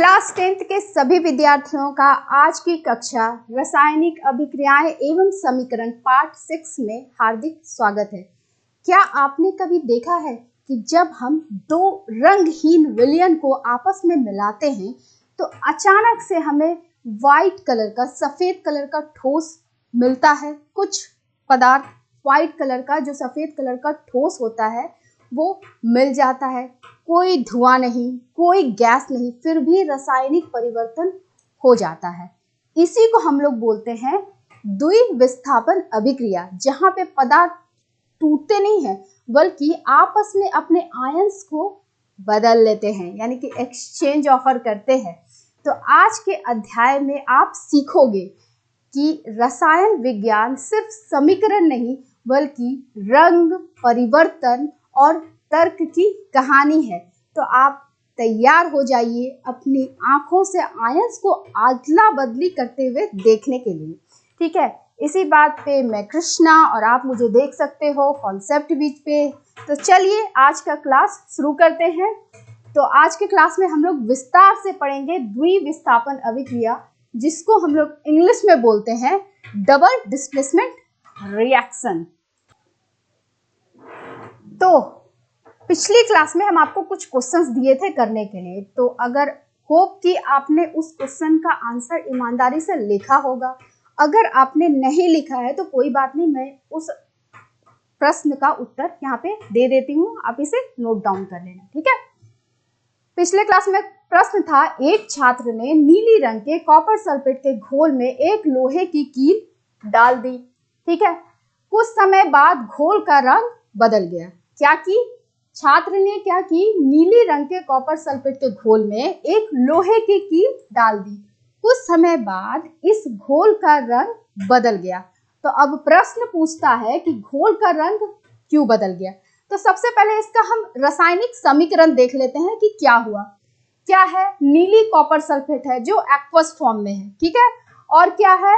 Class 10th के सभी विद्यार्थियों का आज की कक्षा रासायनिक अभिक्रियाएं एवं समीकरण पार्ट 6 में हार्दिक स्वागत है। क्या आपने कभी देखा है कि जब हम दो रंगहीन विलयन को आपस में मिलाते हैं तो अचानक से हमें वाइट कलर का, सफेद कलर का ठोस मिलता है। कुछ पदार्थ वाइट कलर का, जो सफेद कलर का ठोस होता है, वो मिल जाता है। कोई धुआं नहीं, कोई गैस नहीं, फिर भी रासायनिक परिवर्तन हो जाता है। इसी को हम लोग बोलते हैं द्विविस्थापन अभिक्रिया, जहां पे पदार्थ टूटते नहीं हैं बल्कि आपस में अपने आयंस को बदल लेते हैं, यानी कि एक्सचेंज ऑफर करते हैं। तो आज के अध्याय में आप सीखोगे कि रसायन विज्ञान सिर्फ समीकरण नहीं बल्कि रंग, परिवर्तन और तर्क की कहानी है। तो आप तैयार हो जाइए अपनी आंखों से आयंस को अदला बदली करते हुए देखने के लिए। ठीक है, इसी बात पे मैं कृष्णा और आप मुझे देख सकते हो कॉन्सेप्ट बीच पे। तो चलिए आज का क्लास शुरू करते हैं। तो आज के क्लास में हम लोग विस्तार से पढ़ेंगे द्विविस्थापन अभिक्रिया, जिसको हम लोग इंग्लिश में बोलते हैं डबल डिस्प्लेसमेंट रिएक्शन। तो पिछली क्लास में हम आपको कुछ क्वेश्चंस दिए थे करने के लिए, तो अगर होप कि आपने उस क्वेश्चन का आंसर ईमानदारी से लिखा होगा। अगर आपने नहीं लिखा है तो कोई बात नहीं, मैं उस प्रश्न का उत्तर यहाँ पे दे देती हूँ, आप इसे नोट डाउन कर लेना। ठीक है, पिछले क्लास में प्रश्न था, एक छात्र ने नीली रंग के कॉपर सल्फेट के घोल में एक लोहे की कील डाल दी। ठीक है, कुछ समय बाद घोल का रंग बदल गया। क्या की छात्र ने क्या की, नीली रंग के कॉपर सल्फेट के घोल में एक लोहे की कील डाल दी। कुछ समय बाद इस घोल का रंग बदल गया। तो अब प्रश्न पूछता है कि घोल का रंग क्यों बदल गया। तो सबसे पहले इसका हम रासायनिक समीकरण देख लेते हैं कि क्या हुआ। क्या है, नीली कॉपर सल्फेट है जो एक्वस फॉर्म में है। ठीक है, और क्या है,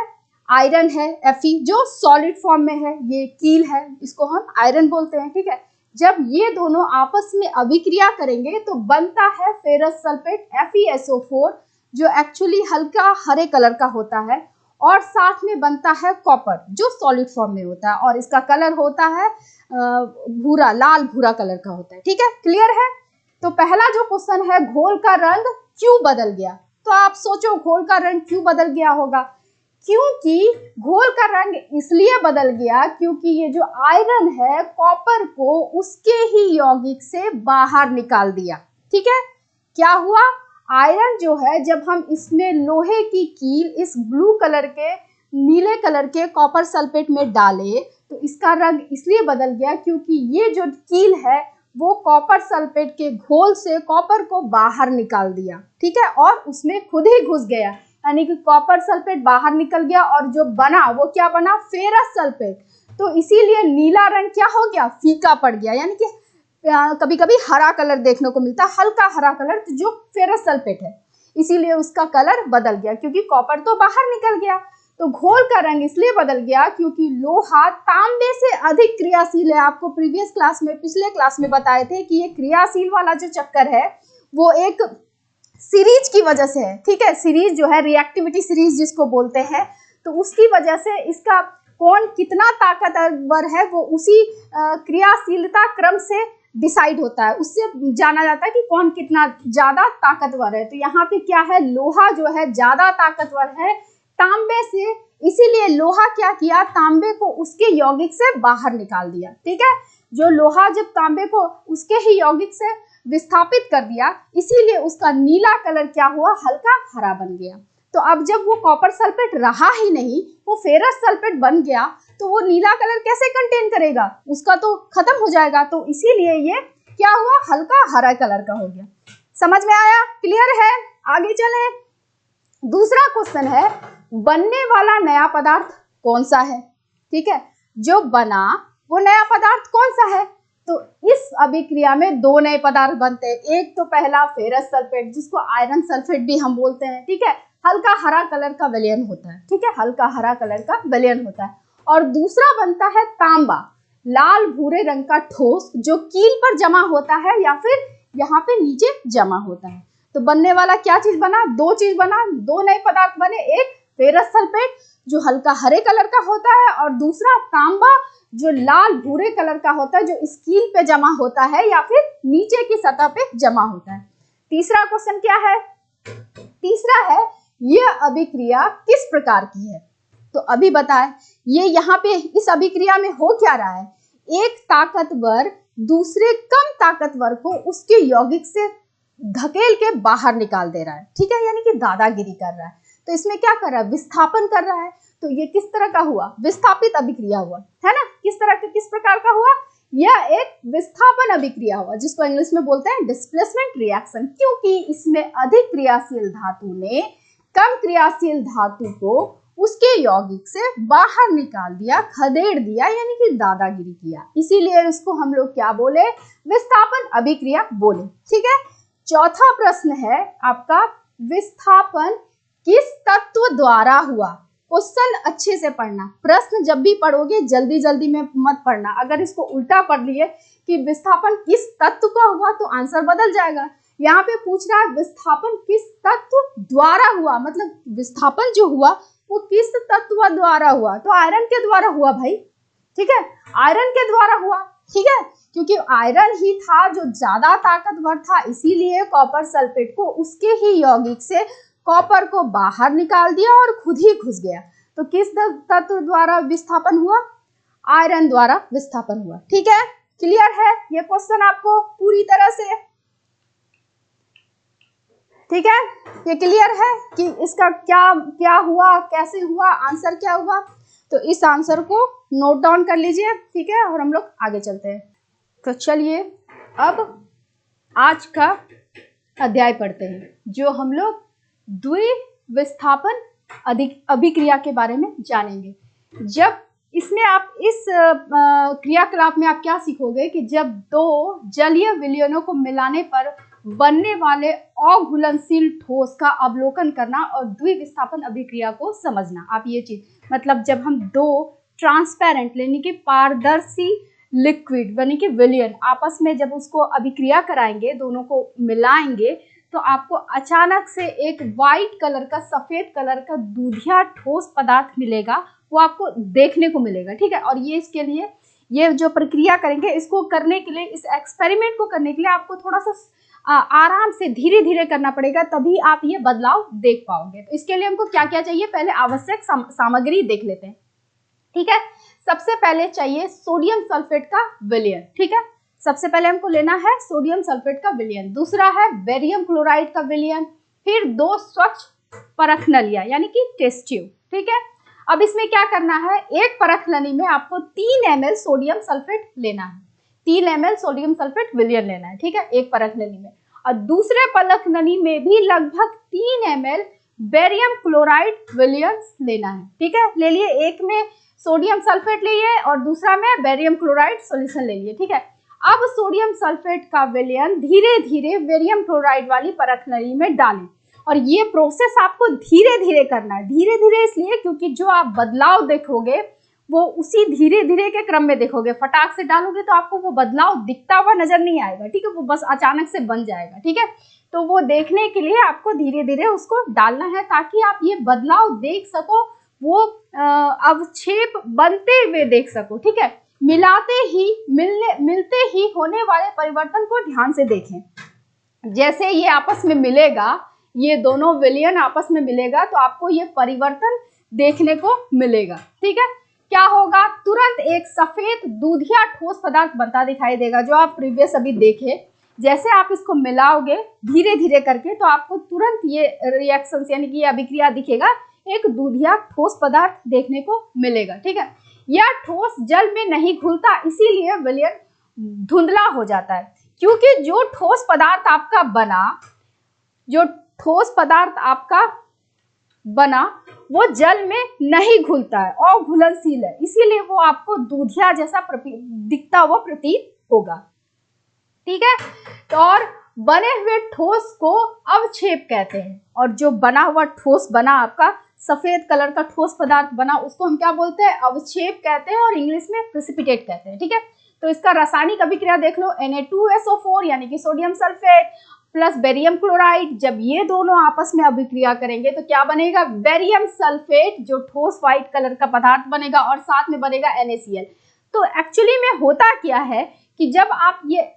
आयरन है Fe जो सॉलिड फॉर्म में है। ये कील है, इसको हम आयरन बोलते हैं। ठीक है, जब ये दोनों आपस में अभिक्रिया करेंगे तो बनता है फेरस सल्फेट FeSO4, जो एक्चुअली हल्का हरे कलर का होता है, और साथ में बनता है कॉपर जो सॉलिड फॉर्म में होता है, और इसका कलर होता है भूरा, लाल भूरा कलर का होता है। ठीक है, क्लियर है। तो पहला जो क्वेश्चन है, घोल का रंग क्यों बदल गया। तो आप सोचो घोल का रंग क्यों बदल गया होगा। क्योंकि घोल का रंग इसलिए बदल गया क्योंकि ये जो आयरन है कॉपर को उसके ही यौगिक से बाहर निकाल दिया। ठीक है, क्या हुआ, आयरन जो है जब हम इसमें लोहे की कील इस ब्लू कलर के, नीले कलर के कॉपर सल्फेट में डाले तो इसका रंग इसलिए बदल गया क्योंकि ये जो कील है वो कॉपर सल्फेट के घोल से कॉपर को बाहर निकाल दिया। ठीक है, और उसमें खुद ही घुस गया, यानी कि कॉपर सल्फेट बाहर निकल गया और जो बना वो क्या बना, फेरस सल्फेट। तो इसीलिए नीला रंग क्या हो गया, फीका पड़ गया, यानी कि कभी कभी हरा कलर देखने को मिलता है, हल्का हरा कलर, जो फेरस सल्फेट है, इसीलिए उसका कलर बदल गया क्योंकि कॉपर तो बाहर निकल गया। तो घोल का रंग इसलिए बदल गया क्योंकि लोहा तांबे से अधिक क्रियाशील है। आपको प्रीवियस क्लास में, पिछले क्लास में बताए थे कि ये क्रियाशील वाला जो चक्कर है वो एक सीरीज की वजह से है। ठीक है, सीरीज जो है, रिएक्टिविटी सीरीज जिसको बोलते हैं, तो उसकी वजह से इसका कौन कितना ताकतवर है वो उसी क्रियाशीलता क्रम से डिसाइड होता है, उससे जाना जाता है कि कौन कितना ज्यादा ताकतवर है। तो यहाँ पे क्या है, लोहा जो है ज्यादा ताकतवर है तांबे से, इसीलिए लोहा क्या किया, तांबे को उसके यौगिक से बाहर निकाल दिया। ठीक है, जो लोहा जब तांबे को उसके ही यौगिक से विस्थापित कर दिया, इसीलिए उसका नीला कलर क्या हुआ, हल्का हरा बन गया। तो अब जब वो कॉपर सल्फेट रहा ही नहीं, वो फेरस सल्फेट बन गया, तो वो नीला कलर कैसे कंटेन करेगा, उसका तो खत्म हो जाएगा। तो इसीलिए ये क्या हुआ, हल्का हरा कलर का हो गया। समझ में आया, क्लियर है। आगे चले, दूसरा क्वेश्चन है, बनने वाला नया पदार्थ कौन सा है। ठीक है, जो बना वो नया पदार्थ कौन सा है। तो इस अभिक्रिया में दो नए पदार्थ बनते हैं। एक तो पहला फेरस सल्फेट, जिसको आयरन सल्फेट भी हम बोलते हैं। ठीक है, हल्का हरा कलर का विलयन होता है। ठीक है, हल्का हरा कलर का विलयन होता है। और दूसरा बनता है तांबा, लाल भूरे रंग का ठोस, जो कील पर जमा होता है या फिर यहाँ पे नीचे जमा होता है। तो बनने वाला क्या चीज बना, दो चीज बना, दो नए पदार्थ बने, एक फेरस सल्फेट जो हल्का हरे कलर का होता है और दूसरा तांबा जो लाल भूरे कलर का होता है, जो स्कील पे जमा होता है या फिर नीचे की सतह पे जमा होता है। तीसरा क्वेश्चन क्या है, तीसरा है यह अभिक्रिया किस प्रकार की है। तो अभी बताए ये यहाँ पे इस अभिक्रिया में हो क्या रहा है, एक ताकतवर दूसरे कम ताकतवर को उसके यौगिक से धकेल के बाहर निकाल दे रहा है, ठीक है, यानी कि दादागिरी कर रहा है। तो इसमें क्या कर रहा है, विस्थापन कर रहा है। तो ये किस तरह का हुआ, विस्थापित अभिक्रिया हुआ, है ना। किस तरह का, किस प्रकार का हुआ, यह एक विस्थापन अभिक्रिया हुआ, जिसको इंग्लिश में बोलते हैं डिस्प्लेसमेंट रिएक्शन, क्योंकि इसमें अधिक क्रियाशील धातु ने कम क्रियाशील धातु को उसके यौगिक से बाहर निकाल दिया, खदेड़ दिया, यानी कि दादागिरी किया। इसीलिए इसको हम लोग क्या बोले, विस्थापन अभिक्रिया बोले, ठीक है। चौथा प्रश्न है आपका, विस्थापन किस तत्व द्वारा हुआ। क्वेश्चन अच्छे से पढ़ना, प्रश्न जब भी पढ़ोगे जल्दी जल्दी में मत पढ़ना। अगर इसको उल्टा पढ़ लिए कि विस्थापन किस तत्व का हुआ तो आंसर बदल जाएगा। यहाँ पे पूछ रहा है विस्थापन किस तत्व द्वारा हुआ, मतलब विस्थापन जो हुआ वो किस तत्व द्वारा हुआ, तो आयरन के द्वारा हुआ भाई, ठीक है, आयरन के द्वारा हुआ, ठीक है, क्योंकि आयरन ही था जो ज्यादा ताकतवर था, इसीलिए कॉपर सल्फेट को उसके ही यौगिक से कॉपर को बाहर निकाल दिया और खुद ही घुस गया। तो किस तत्व द्वारा विस्थापन हुआ, आयरन द्वारा विस्थापन हुआ, ठीक है। क्लियर है ये क्वेश्चन आपको पूरी तरह से, ठीक है, ये क्लियर है कि इसका क्या क्या हुआ, कैसे हुआ, आंसर क्या हुआ। तो इस आंसर को नोट डाउन कर लीजिए, ठीक है, और हम लोग आगे चलते हैं। तो चलिए अब आज का अध्याय पढ़ते हैं, जो हम लोग द्विविस्थापन अभिक्रिया के बारे में जानेंगे। जब इसमें आप इस क्रियाकलाप में आप क्या सीखोगे कि जब दो जलीय विलयनों को मिलाने पर बनने वाले अघुलनशील ठोस का अवलोकन करना और द्विविस्थापन अभिक्रिया को समझना। आप ये चीज, मतलब जब हम दो ट्रांसपेरेंट यानी कि पारदर्शी लिक्विड यानी कि विलयन आपस में जब उसको अभिक्रिया कराएंगे, दोनों को मिलाएंगे, तो आपको अचानक से एक वाइट कलर का, सफेद कलर का दूधिया ठोस पदार्थ मिलेगा, वो आपको देखने को मिलेगा, ठीक है। और ये इसके लिए ये जो प्रक्रिया करेंगे, इसको करने के लिए, इस एक्सपेरिमेंट को करने के लिए आपको थोड़ा सा आराम से धीरे धीरे करना पड़ेगा, तभी आप ये बदलाव देख पाओगे। तो इसके लिए हमको क्या क्या चाहिए, पहले आवश्यक सामग्री देख लेते हैं, ठीक है। सबसे पहले चाहिए सोडियम सल्फेट का विलयन, ठीक है, सबसे पहले हमको लेना है सोडियम सल्फेट का विलयन। दूसरा है बेरियम क्लोराइड का विलयन, फिर दो स्वच्छ परख नलियां यानी कि टेस्ट ट्यूब, ठीक है। अब इसमें क्या करना है, एक परख नली में आपको 3 ml सोडियम सल्फेट लेना है, 3 ml सोडियम सल्फेट विलयन लेना है, ठीक है, एक परख नली में। और दूसरे परख नली में भी लगभग 3 ml बेरियम क्लोराइड विलयन लेना है, ठीक है। ले लिए, एक में सोडियम सल्फेट लिए और दूसरा में बेरियम क्लोराइड सॉल्यूशन ले लिए, ठीक है। अब सोडियम सल्फेट का विलयन धीरे धीरे बेरियम क्लोराइड वाली परख नली में डालें, और ये प्रोसेस आपको धीरे धीरे करना है। धीरे धीरे इसलिए क्योंकि जो आप बदलाव देखोगे वो उसी धीरे धीरे के क्रम में देखोगे। फटाक से डालोगे तो आपको वो बदलाव दिखता हुआ नजर नहीं आएगा, ठीक है, वो बस अचानक से बन जाएगा, ठीक है। तो वो देखने के लिए आपको धीरे धीरे उसको डालना है, ताकि आप ये बदलाव देख सको, वो अवक्षेप बनते हुए देख सको, ठीक है। मिलते ही होने वाले परिवर्तन को ध्यान से देखें। जैसे ये आपस में मिलेगा, ये दोनों विलयन आपस में मिलेगा, तो आपको ये परिवर्तन देखने को मिलेगा, ठीक है। क्या होगा, तुरंत एक सफेद दूधिया ठोस पदार्थ बनता दिखाई देगा, जो आप प्रीवियस अभी देखे। जैसे आप इसको मिलाओगे धीरे धीरे करके, तो आपको तुरंत ये रिएक्शन यानी कि ये अभिक्रिया दिखेगा, एक दूधिया ठोस पदार्थ देखने को मिलेगा, ठीक है। यह ठोस जल में नहीं घुलता, इसीलिए विलयन धुंधला हो जाता है, क्योंकि जो ठोस पदार्थ आपका बना वो जल में नहीं घुलता है और घुलनशील है, इसीलिए वो आपको दूधिया जैसा दिखता हुआ प्रतीत होगा, ठीक है। तो और बने हुए ठोस को अवक्षेप कहते हैं, और जो बना हुआ ठोस बना आपका सफेद कलर का ठोस पदार्थ बना, उसको हम क्या बोलते हैं, अवक्षेप कहते हैं, और इंग्लिश में प्रेसिपिटेट कहते हैं, ठीक है। तो इसका रासायनिक अभिक्रिया देख लो, Na2SO4 यानी कि sodium sulphate plus barium chloride, जब ये दोनों आपस में अभिक्रिया करेंगे तो क्या बनेगा, बेरियम सल्फेट, जो ठोस व्हाइट कलर का पदार्थ बनेगा और साथ में बनेगा NaCl। तो एक्चुअली में होता क्या है कि जब आप ये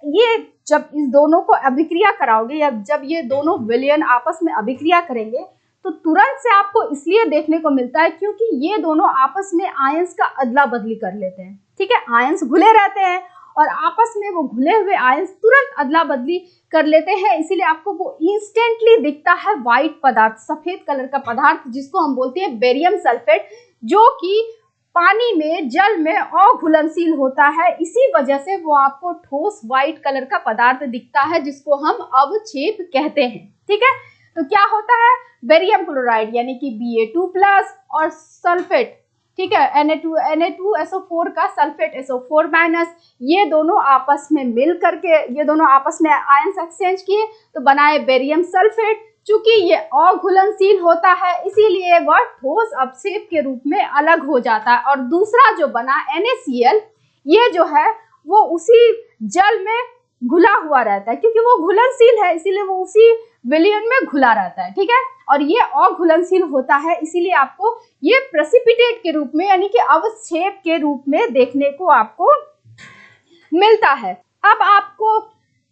जब इस दोनों को अभिक्रिया कराओगे या जब ये दोनों विलयन आपस में अभिक्रिया करेंगे तो तुरंत से आपको इसलिए देखने को मिलता है क्योंकि ये दोनों आपस में आयंस का अदला बदली कर लेते हैं। ठीक है, आयंस घुले रहते हैं और आपस में वो घुले हुए आयंस तुरंत अदला बदली कर लेते हैं, इसीलिए आपको वो इंस्टेंटली दिखता है व्हाइट पदार्थ, सफेद कलर का पदार्थ जिसको हम बोलते हैं बेरियम सल्फेट, जो कि पानी में, जल में अघुलनशील होता है। इसी वजह से वो आपको ठोस व्हाइट कलर का पदार्थ दिखता है जिसको हम अवक्षेप कहते हैं। ठीक है, तो क्या होता है, बेरियम क्लोराइड यानी कि Ba2+ और सल्फेट, ठीक है, Na2SO4 का सल्फेट SO4-, ये दोनों आपस में मिल करके, ये दोनों आपस में आयंस एक्सचेंज किए तो बनाए बेरियम सल्फेट। चूंकि ये अघुलनशील होता है इसीलिए वह ठोस अवक्षेप के रूप में अलग हो जाता है। और दूसरा जो बना NaCl, ये जो है वो उसी जल में घुला हुआ रहता है, क्योंकि वो घुलनशील है इसीलिए वो उसी विलयन में घुला रहता है। ठीक है, और ये अघुलनशील होता है इसीलिए आपको ये प्रेसिपिटेट के रूप में यानी कि अवक्षेप के रूप में देखने को आपको मिलता है। अब आपको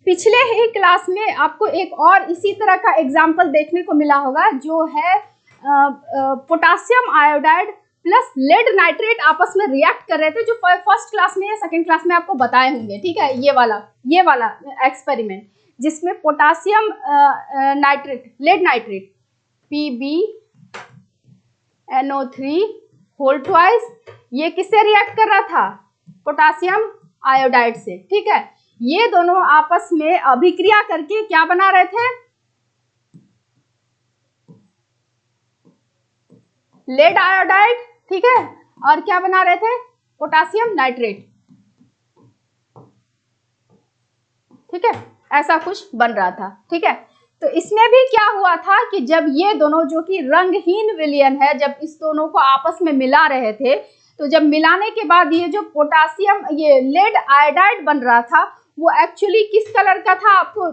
पिछले ही क्लास में आपको एक और इसी तरह का एग्जाम्पल देखने को मिला होगा, जो है potassium iodide plus lead nitrate आपस में रिएक्ट कर रहे थे, जो फर्स्ट क्लास में या सेकंड क्लास में आपको बताए होंगे। ठीक है, ये वाला एक्सपेरिमेंट जिसमें potassium nitrate, lead nitrate PbNO3 ये किससे रिएक्ट कर रहा था, पोटासियम आयोडाइड से। ठीक है, ये दोनों आपस में अभिक्रिया करके क्या बना रहे थे, लेड आयोडाइड। ठीक है, और क्या बना रहे थे, पोटासियम नाइट्रेट। ठीक है, ऐसा कुछ बन रहा था। ठीक है, तो इसमें भी क्या हुआ था कि जब ये दोनों, जो कि रंगहीन विलयन है, जब इस दोनों को आपस में मिला रहे थे तो जब मिलाने के बाद ये जो पोटासियम, ये लेड आयोडाइड बन रहा था, वो एक्चुअली किस कलर का था, आपको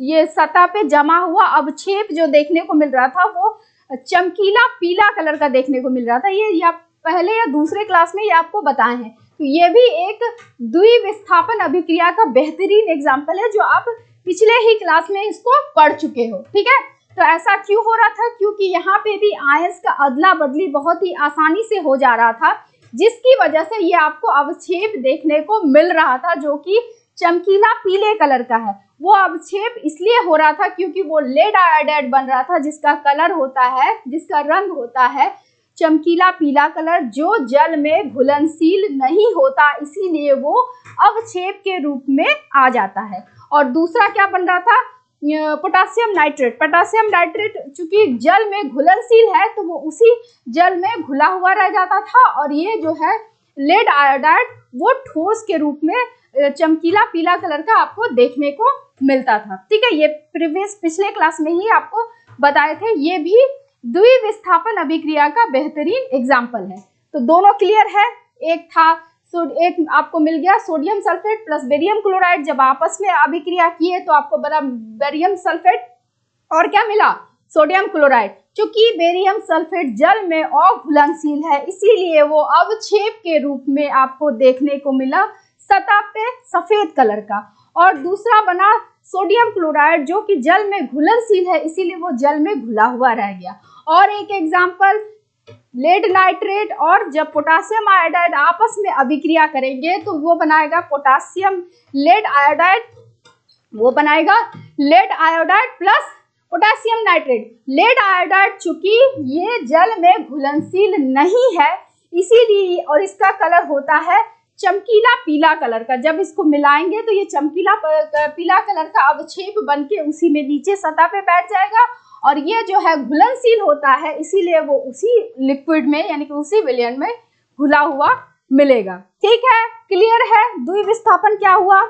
ये सतह पे जमा हुआ अवक्षेप जो देखने को मिल रहा था वो चमकीला पीला कलर का देखने को मिल रहा था। ये या पहले या दूसरे क्लास में ये आपको बताए हैं। तो ये भी एक द्विविस्थापन अभिक्रिया का बेहतरीन एग्जाम्पल है जो आप पिछले ही क्लास में इसको पढ़ चुके हो। ठीक है, तो ऐसा क्यों हो रहा था, क्योंकि यहाँ पे भी आयंस का अदला बदली बहुत ही आसानी से हो जा रहा था, जिसकी वजह से ये आपको अवक्षेप देखने को मिल रहा था जो कि चमकीला पीले कलर का है। वो अवक्षेप इसलिए हो रहा था क्योंकि वो लेड आयोडाइड बन रहा था जिसका कलर होता है, जिसका रंग होता है चमकीला पीला कलर, जो जल में घुलनशील नहीं होता, इसीलिए वो अवक्षेप के रूप में आ जाता है। और दूसरा क्या बन रहा था, पोटासियम नाइट्रेट। पोटासियम नाइट्रेट चूंकि जल में घुलनशील है तो वो उसी जल में घुला हुआ रह जाता था, और ये जो है लेड आयोडाइड वो ठोस के रूप में चमकीला पीला कलर का आपको देखने को मिलता था। ठीक है, ये पिछले क्लास में ही आपको बताए थे। ये भी द्विविस्थापन अभिक्रिया का बेहतरीन एग्जाम्पल है। तो दोनों क्लियर है, एक था एक आपको मिल गया sodium sulphate plus barium chloride, जब आपस में अभिक्रिया किए तो आपको बना बेरियम सल्फेट, और क्या मिला, सोडियम क्लोराइड। चूंकि बेरियम सल्फेट जल में अघुलनशील है इसीलिए वो अवक्षेप के रूप में आपको देखने को मिला सतह पे सफेद कलर का। और दूसरा बना सोडियम क्लोराइड जो कि जल में घुलनशील है इसीलिए वो जल में घुला हुआ रह गया। और एक एग्जाम्पल लेड नाइट्रेट और जब पोटासियम आयोडाइड आपस में अभिक्रिया करेंगे तो वो बनाएगा पोटासियम लेड आयोडाइड, वो बनाएगा lead iodide plus potassium nitrate. Lead iodide चूंकि ये जल में घुलनशील नहीं है इसीलिए, और इसका कलर होता है चमकीला पीला कलर का, जब इसको मिलाएंगे तो ये चमकीला पीला कलर का अवक्षेप बन के उसी में नीचे सतह पे बैठ जाएगा, और ये जो है घुलनशील होता है इसीलिए वो उसी लिक्विड में यानी कि उसी विलयन में घुला हुआ मिलेगा। ठीक है, क्लियर है। द्विविस्थापन क्या हुआ,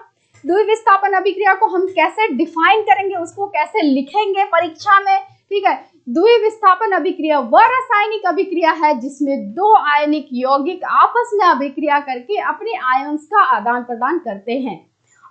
द्विविस्थापन अभिक्रिया को हम कैसे डिफाइन करेंगे, उसको कैसे लिखेंगे परीक्षा में। ठीक है, द्विविस्थापन अभिक्रिया वह रासायनिक अभिक्रिया है जिसमें दो आयनिक यौगिक आपस में अभिक्रिया करके अपने आयंस का आदान प्रदान करते हैं।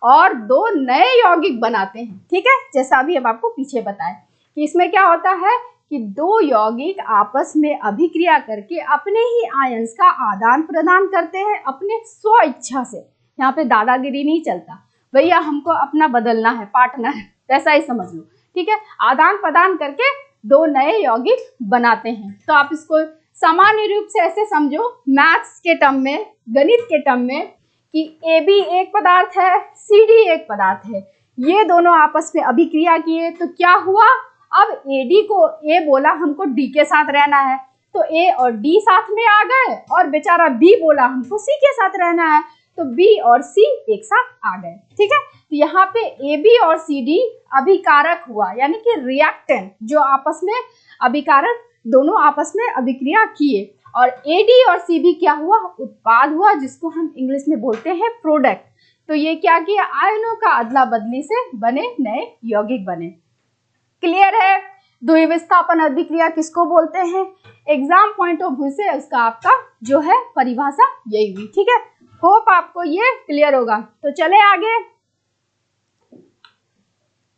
और दो नए यौगिक बनाते हैं। ठीक है, जैसा अभी हम आपको पीछे बताएं कि इसमें क्या होता है कि दो यौगिक आपस में अभिक्रिया करके अपने ही आयंस का आदान प्रदान करते हैं अपने स्व इच्छा से। यहाँ पे दादागिरी नहीं चलता, भैया हमको अपना बदलना है पार्टनर, वैसा ही समझ लो। ठीक है, आदान प्रदान करके दो नए यौगिक बनाते हैं। तो आप इसको सामान्य रूप से ऐसे समझो मैथ्स के टर्म में, गणित के टर्म में, कि AB एक पदार्थ है, CD एक पदार्थ है, ये दोनों आपस में अभिक्रिया किए तो क्या हुआ, अब AD को A बोला हमको D के साथ रहना है तो A और D साथ में आ गए, और बेचारा B बोला हमको C के साथ रहना है तो B और C एक साथ आ गए। ठीक है, तो यहाँ पे AB और CD अभिकारक हुआ, यानी कि रिएक्टेंट, जो आपस में अभिकारक दोनों आपस में अभिक्रिया किए, और AD और CB क्या हुआ, उत्पाद हुआ, जिसको हम इंग्लिश में बोलते हैं प्रोडक्ट। तो ये क्या किया, आयनों का अदला बदली से बने नए यौगिक बने। क्लियर है, द्विविस्थापन अभिक्रिया किसको बोलते हैं, एग्जाम पॉइंट ऑफ व्यू से उसका आपका जो है परिभाषा यही हुई। ठीक है, होप आपको ये क्लियर होगा। तो चले आगे।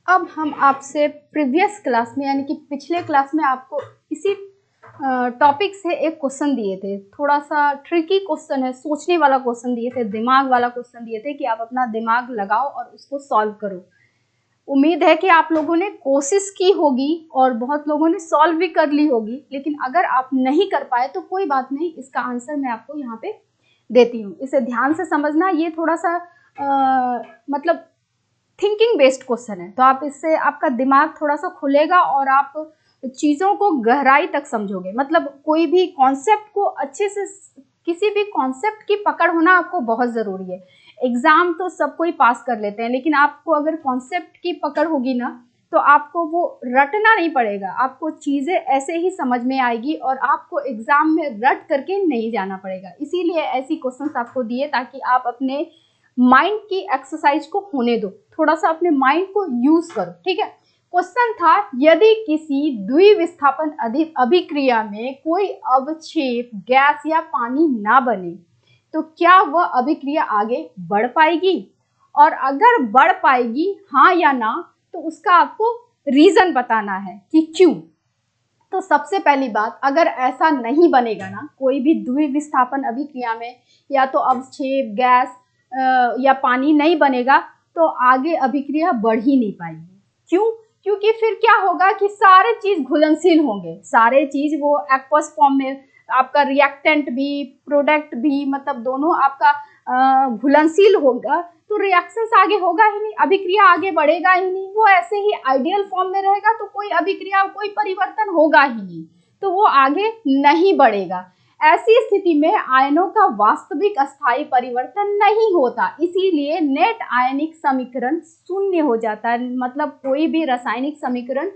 अब हम आपसे प्रीवियस क्लास में, यानी कि पिछले क्लास में आपको इसी टॉपिक से एक क्वेश्चन दिए थे, थोड़ा सा ट्रिकी क्वेश्चन है, सोचने वाला क्वेश्चन दिए थे, दिमाग वाला क्वेश्चन दिए थे कि आप अपना दिमाग लगाओ और उसको सॉल्व करो। उम्मीद है कि आप लोगों ने कोशिश की होगी और बहुत लोगों ने सॉल्व भी कर ली होगी, लेकिन अगर आप नहीं कर पाए तो कोई बात नहीं, इसका आंसर मैं आपको यहाँ पे देती हूँ। इसे ध्यान से समझना, ये थोड़ा सा मतलब थिंकिंग बेस्ड क्वेश्चन है, तो आप इससे आपका दिमाग थोड़ा सा खुलेगा और आप चीज़ों को गहराई तक समझोगे। मतलब कोई भी कॉन्सेप्ट को अच्छे से, किसी भी कॉन्सेप्ट की पकड़ होना आपको बहुत ज़रूरी है। एग्ज़ाम तो सब कोई पास कर लेते हैं, लेकिन आपको अगर कॉन्सेप्ट की पकड़ होगी ना तो आपको वो रटना नहीं पड़ेगा, आपको चीज़ें ऐसे ही समझ में आएगी और आपको एग्ज़ाम में रट करके नहीं जाना पड़ेगा। इसीलिए ऐसी क्वेश्चंस आपको दिए ताकि आप अपने माइंड की एक्सरसाइज को होने दो, थोड़ा सा अपने माइंड को यूज़ करो। ठीक है, क्वेश्चन था, यदि किसी द्विविस्थापन अभिक्रिया में कोई अवक्षेप, गैस या पानी ना बने तो क्या वह अभिक्रिया आगे बढ़ पाएगी, और अगर बढ़ पाएगी हाँ या ना, तो उसका आपको रीजन बताना है कि क्यों। तो सबसे पहली बात, अगर ऐसा नहीं बनेगा ना, कोई भी द्विविस्थापन अभिक्रिया में या तो अवक्षेप, गैस या पानी नहीं बनेगा तो आगे अभिक्रिया बढ़ ही नहीं पाएगी। क्यों? क्योंकि फिर क्या होगा कि सारे चीज घुलनशील होंगे, सारे चीज वो एक्वस फॉर्म में, आपका रिएक्टेंट भी प्रोडक्ट भी, मतलब दोनों आपका घुलनशील होगा, तो रिएक्शंस आगे होगा ही नहीं, अभिक्रिया आगे बढ़ेगा ही नहीं, वो ऐसे ही आइडियल फॉर्म में रहेगा तो कोई अभिक्रिया, कोई परिवर्तन होगा ही नहीं, तो वो आगे नहीं बढ़ेगा। ऐसी स्थिति में आयनों का वास्तविक अस्थायी परिवर्तन नहीं होता, इसीलिए नेट आयनिक समीकरण शून्य हो जाता है, मतलब कोई भी रासायनिक समीकरण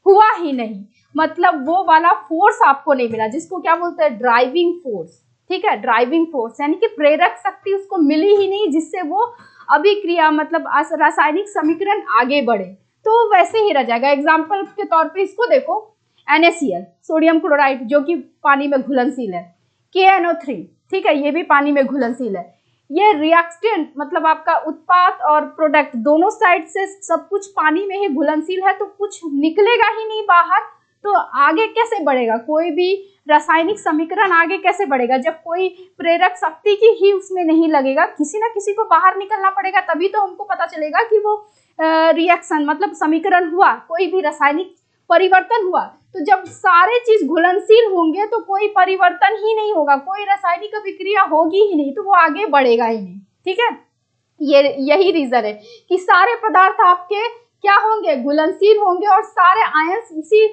हुआ ही नहीं, मतलब वो वाला फोर्स आपको नहीं मिला जिसको क्या बोलते हैं, ड्राइविंग फोर्स। ठीक है, ड्राइविंग फोर्स यानी कि प्रेरक शक्ति उसको मिली ही नहीं जिससे वो अभिक्रिया, मतलब रासायनिक समीकरण आगे बढ़े, तो वैसे ही रह जाएगा। एग्जाम्पल के तौर पे इसको देखो, NaCl सोडियम क्लोराइड जो कि पानी में घुलनशील है, KNO3, ठीक है, ये भी पानी में घुलनशील है। ये रिएक्टेंट, मतलब आपका उत्पाद और प्रोडक्ट दोनों साइड से सब कुछ पानी में ही घुलनशील है, तो कुछ निकलेगा ही नहीं बाहर, तो आगे कैसे बढ़ेगा, कोई भी रासायनिक समीकरण आगे कैसे बढ़ेगा जब कोई प्रेरक शक्ति की ही उसमें नहीं लगेगा, किसी ना किसी को बाहर निकलना पड़ेगा, तभी तो हमको पता चलेगा कि वो रिएक्शन, मतलब समीकरण हुआ, कोई भी रासायनिक परिवर्तन हुआ। तो जब सारे चीज घुलनशील होंगे तो कोई परिवर्तन ही नहीं होगा, कोई रासायनिक अभिक्रिया होगी ही नहीं, तो वो आगे बढ़ेगा ही नहीं। ठीक है, यही रीजन है कि सारे पदार्थ आपके क्या होंगे, घुलनशील होंगे और सारे आयंस उसी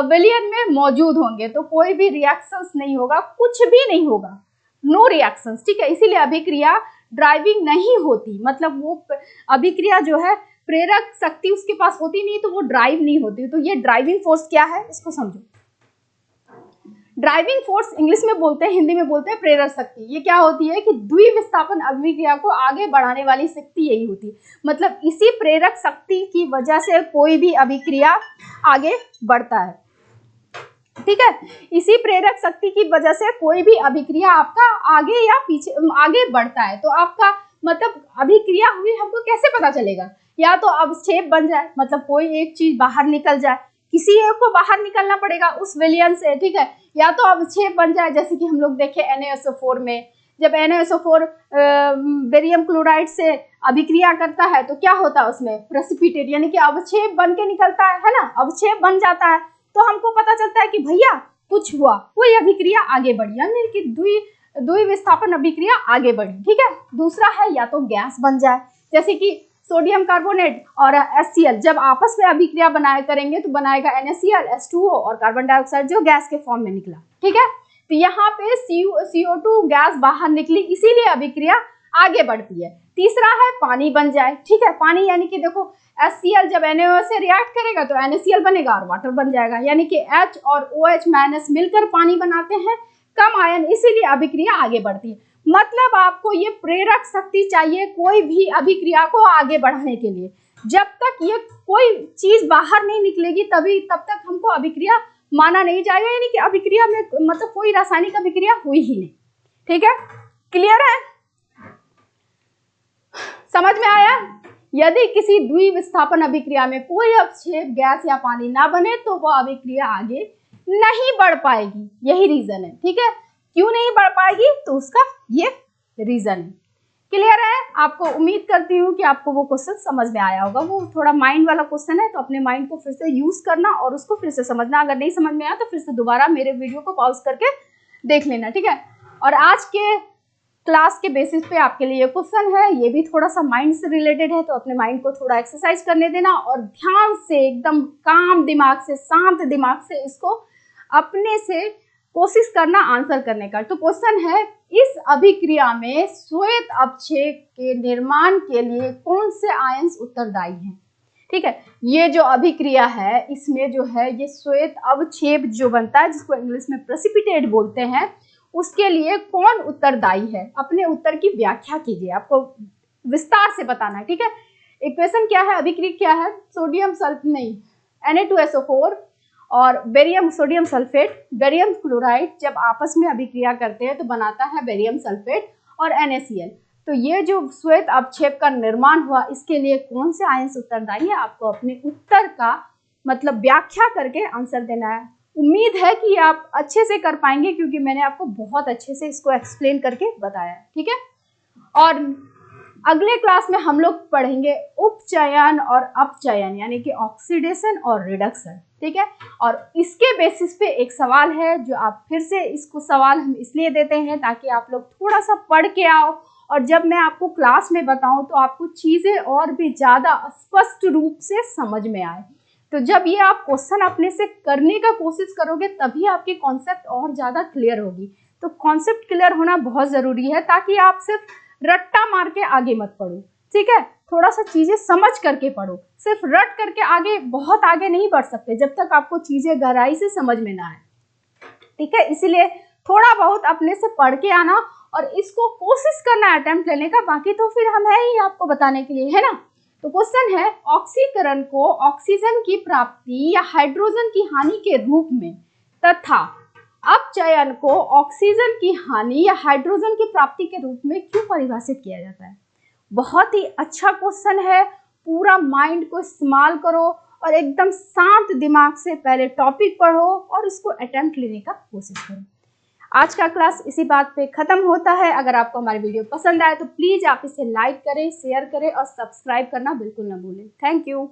विलयन में मौजूद होंगे, तो कोई भी रिएक्शंस नहीं होगा, कुछ भी नहीं होगा, नो रिएक्शंस। ठीक है, इसीलिए अभिक्रिया ड्राइविंग नहीं होती, मतलब वो अभिक्रिया जो है प्रेरक शक्ति उसके पास होती नहीं तो वो ड्राइव नहीं होती। तो ये ड्राइविंग फोर्स क्या है इसको समझो। ड्राइविंग फोर्स इंग्लिश में बोलते हैं, हिंदी में बोलते हैं प्रेरक शक्ति। ये क्या होती है कि द्विविस्थापन अभिक्रिया को आगे बढ़ाने वाली शक्ति यही होती है, मतलब इसी प्रेरक शक्ति की वजह से कोई भी अभिक्रिया आगे बढ़ता है। ठीक है, इसी प्रेरक शक्ति की वजह से कोई भी अभिक्रिया आपका आगे या पीछे आगे बढ़ता है। तो आपका मतलब अभिक्रिया हुई हमको कैसे पता चलेगा? या तो अवक्षेप बन जाए, मतलब कोई एक चीज बाहर निकल जाए, किसी एक को बाहर निकलना पड़ेगा उस विलयन से, ठीक है, या तो अवक्षेप बन जाए, जैसे कि हम लोग देखे NaSO4 में, जब NaSO4 बेरियम क्लोराइड से अभिक्रिया करता है तो क्या होता है उसमें? प्रेसिपिटेट, यानी कि अवक्षेप बन के निकलता है ना, अवक्षेप बन जाता है, तो हमको पता चलता है कि भैया कुछ हुआ, कोई अभिक्रिया आगे बढ़ी, यानी कि द्विविस्थापन अभिक्रिया आगे बढ़ी, ठीक है। दूसरा है या तो गैस बन जाए, जैसे कि सोडियम कार्बोनेट और HCl जब आपस में अभिक्रिया बनाया करेंगे तो बनाएगा NaCl, H2O और कार्बन डाइऑक्साइड जो गैस के फॉर्म में निकला, ठीक है। तो यहाँ पे CO2 गैस बाहर निकली, इसीलिए अभिक्रिया आगे बढ़ती है। तीसरा है पानी बन जाए, ठीक है, पानी यानी कि देखो HCl जब NaOH से रिएक्ट करेगा तो NaCl बनेगा और वाटर बन जाएगा, यानी कि H और OH माइनस मिलकर पानी बनाते हैं, कम आयन, इसीलिए अभिक्रिया आगे बढ़ती है। मतलब आपको ये प्रेरक शक्ति चाहिए कोई भी अभिक्रिया को आगे बढ़ाने के लिए। जब तक ये कोई चीज बाहर नहीं निकलेगी तब तक हमको अभिक्रिया माना नहीं जाएगा, यानी कि अभिक्रिया में मतलब कोई रासायनिक अभिक्रिया हुई ही नहीं, ठीक है। क्लियर है? समझ में आया? यदि किसी द्विविस्थापन अभिक्रिया में कोई अवक्षेप गैस या पानी ना बने तो वह अभिक्रिया आगे नहीं बढ़ पाएगी, यही रीजन है, ठीक है। क्यों नहीं बढ़ पाएगी? तो उसका ये रीजन है। क्लियर है? आपको उम्मीद करती हूँ कि आपको वो क्वेश्चन समझ में आया होगा। वो थोड़ा माइंड वाला क्वेश्चन है, तो अपने माइंड को फिर से यूज करना और उसको फिर से समझना। अगर नहीं समझ में आया तो फिर से दोबारा मेरे वीडियो को पॉज करके देख लेना, ठीक है। और आज के क्लास के बेसिस पे आपके लिए क्वेश्चन है, ये भी थोड़ा सा माइंड से रिलेटेड है, तो अपने माइंड को थोड़ा एक्सरसाइज करने देना और ध्यान से एकदम काम दिमाग से, शांत दिमाग से इसको अपने से कोशिश करना आंसर करने का। तो क्वेश्चन है, इस अभिक्रिया में श्वेत अवक्षेप के निर्माण के लिए कौन से आयंस उत्तरदायी हैं? ठीक है, ये जो अभिक्रिया है इसमें जो है ये श्वेत अवक्षेप जो बनता है, जिसको इंग्लिश में प्रेसिपिटेट बोलते हैं, उसके लिए कौन उत्तरदायी है? अपने उत्तर की व्याख्या कीजिए, आपको विस्तार से बताना है, ठीक है। इक्वेशन क्या है, अभिक्रिया क्या है? सोडियम Na2SO4 और barium sodium sulphate, barium chloride जब आपस में अभिक्रिया करते हैं तो बनाता है बेरियम सल्फेट और NaCl। तो ये जो श्वेत अवक्षेप का निर्माण हुआ, इसके लिए कौन से आयंस उत्तरदायी है? आपको अपने उत्तर का मतलब व्याख्या करके आंसर देना है। उम्मीद है कि आप अच्छे से कर पाएंगे, क्योंकि मैंने आपको बहुत अच्छे से इसको एक्सप्लेन करके बताया है, ठीक है। और अगले क्लास में हम लोग पढ़ेंगे उपचयन और अपचयन, यानी कि ऑक्सीडेशन और रिडक्शन, ठीक है। और इसके बेसिस पे एक सवाल है जो आप फिर से, इसको सवाल हम इसलिए देते हैं ताकि आप लोग थोड़ा सा पढ़ के आओ, और जब मैं आपको क्लास में बताऊं तो आपको चीज़ें और भी ज़्यादा स्पष्ट रूप से समझ में आए। तो जब ये आप क्वेश्चन अपने से करने का कोशिश करोगे तभी आपकी कॉन्सेप्ट और ज़्यादा क्लियर होगी। तो कॉन्सेप्ट क्लियर होना बहुत ज़रूरी है, ताकि आप सिर्फ रट्टा मार के आगे मत पढ़ो, ठीक है। थोड़ा सा चीज़ें समझ करके पढ़ो, सिर्फ रट करके आगे बहुत आगे नहीं बढ़ सकते जब तक आपको चीज़ें गहराई से समझ में ना आए, ठीक है। इसीलिए थोड़ा बहुत अपने से पढ़ के आना और इसको कोशिश करना अटेम्प्ट लेने का, बाकी तो फिर हम है ही आपको बताने के लिए, है ना। तो क्वेश्चन है, ऑक्सीकरण को ऑक्सीजन की प्राप्ति या हाइड्रोजन की हानि के रूप में तथा अपचयन को ऑक्सीजन की हानि या हाइड्रोजन की प्राप्ति के रूप में क्यों परिभाषित किया जाता है? बहुत ही अच्छा क्वेश्चन है। पूरा माइंड को इस्तेमाल करो और एकदम शांत दिमाग से पहले टॉपिक पढ़ो और उसको अटेम्प्ट लेने का कोशिश करो। आज का क्लास इसी बात पे खत्म होता है। अगर आपको हमारी वीडियो पसंद आए तो प्लीज आप इसे लाइक करें, शेयर करें और सब्सक्राइब करना बिल्कुल ना भूलें। Thank you.